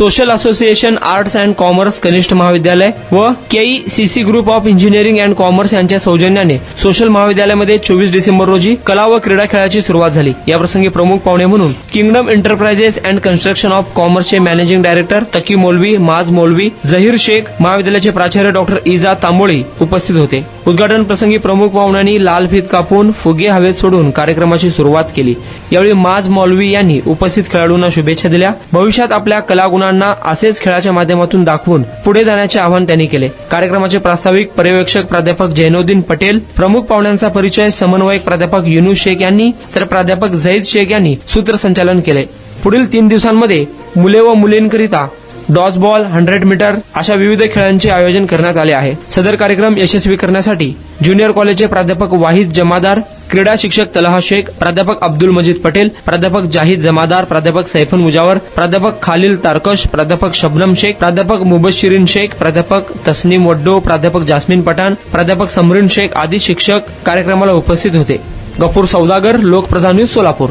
Social association arts and commerce कनिष्ठ महाविद्यालय व KECC group of engineering and commerce यांच्या सौजन्याने सोशल महाविद्यालयामध्ये 24 डिसेंबर रोजी कला व क्रीडा खेळाची सुरुवात झाली। याप्रसंगी प्रमुख पाहुणे म्हणून kingdom enterprises and construction of कॉमर्सचे मॅनेजिंग डायरेक्टर तकी मौलवी, माज मौलवी, जहीर शेख, महाविद्यालयाचे प्राचार्य डॉक्टर इजा तांबोळी उपस्थित होते। उद्घाटन प्रसंगी प्रमुख पाहुण्यांनी लाल फीत कापून फुगे हवेत सोडून कार्यक्रमाची सुरुवात केली। यावेळी माज मौलवी यांनी उपस्थित खेळाडूंना शुभेच्छा दिल्या। भविष्यात आपल्या कलागुणांना असेच खेळाच्या माध्यमातून दाखवून पुढे जाण्याचे आवाहन त्यांनी केले। कार्यक्रमाचे प्रास्ताविक पर्यवेक्षक प्राध्यापक जैनुद्दीन पटेल, प्रमुख पाहुण्यांचा परिचय समन्वयक प्राध्यापक युनुस शेख यांनी तर प्राध्यापक झैद शेख यांनी सूत्रसंचालन केले। पुढील 3 दिवसांमध्ये मुले व मुलींकरिता डॉजबॉल, 100 मीटर अशा विविध खेळांचे आयोजन करण्यात आले आहे। सदर कार्यक्रम यशस्वी करण्यासाठी ज्युनियर कॉलेजचे प्राध्यापक वाहिद जमादार, क्रीडा शिक्षक तलहा शेख, प्राध्यापक अब्दुल मजीद पटेल, प्राध्यापक जाहिद जमादार, प्राध्यापक सैफुल मुजावर, प्राध्यापक खालिल तारकश, प्राध्यापक शबनम शेख, प्राध्यापक मुबशिरीन शेख, प्राध्यापक तस्नीम वड्डो, प्राध्यापक जास्मिन पठाण, प्राध्यापक समरीन शेख आदी शिक्षक कार्यक्रमाला उपस्थित होते। गफूर सौदागर, लोकप्रधान न्यूज, सोलापूर।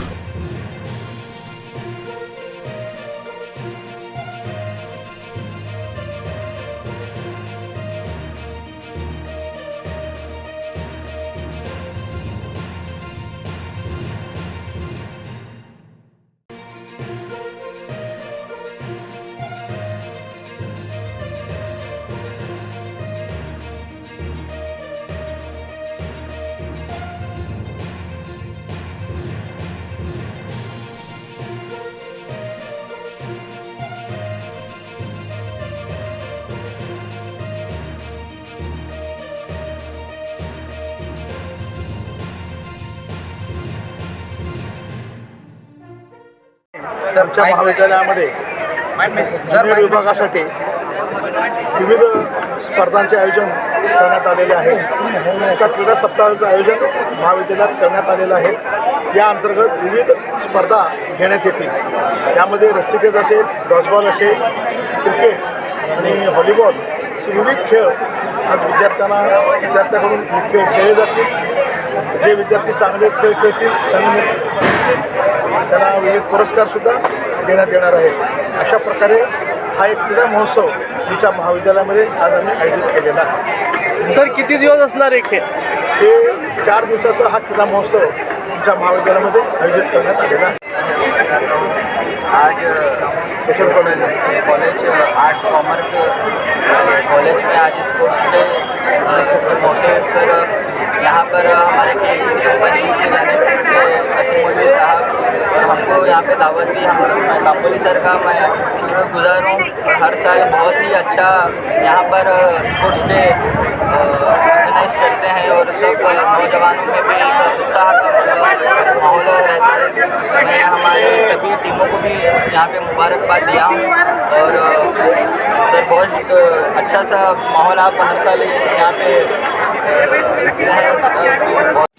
आमच्या महाविद्यालयामध्ये ज्युनियर विभागासाठी विविध स्पर्धांचे आयोजन करण्यात आलेले आहे। एका क्रीडा सप्ताहाचं आयोजन महाविद्यालयात करण्यात आलेलं आहे। या अंतर्गत विविध स्पर्धा घेण्यात येतील। यामध्ये रस्सीखेच असेल, डॉजबॉल असेल, क्रिकेट आणि व्हॉलीबॉल असे विविध खेळ आज विद्यार्थ्याकडून हे खेळ खेळले जातील। जे विद्यार्थी चांगले खेळ खेळतील त्यांना विविध पुरस्कारसुद्धा देण्यात येणार आहे। अशा प्रकारे हा एक क्रीडा महोत्सव तुमच्या महाविद्यालयामध्ये आज आम्ही आयोजित केलेला आहे। सर, किती दिवस असणार आहे खेळ? हे 4 दिवसाचा हा क्रीडा महोत्सव तुमच्या महाविद्यालयामध्ये आयोजित करण्यात आलेला आहे। आज social college arts commerce college में आज स्पोर्ट्स डे मौके पर यहाँ पर हमारे केसीसी कंपनी के जाने से तकी मौलवी साहब और हमको यहाँ पे दावत दी। हम लोग तांबोली सर का मैं शुक्रगुजार हूँ और हर साल बहुत ही अच्छा यहाँ पर स्पोर्ट्स डे ऑर्गेनाइज करते हैं और सब नौजवानों में भी एक उत्साह का माहौल रहता है। मैं हमारे सभी टीमों को भी यहाँ पे मुबारकबाद दिया हूँ और सर बहुत अच्छा सा माहौल आप हर साल यहाँ पे रखते हैं।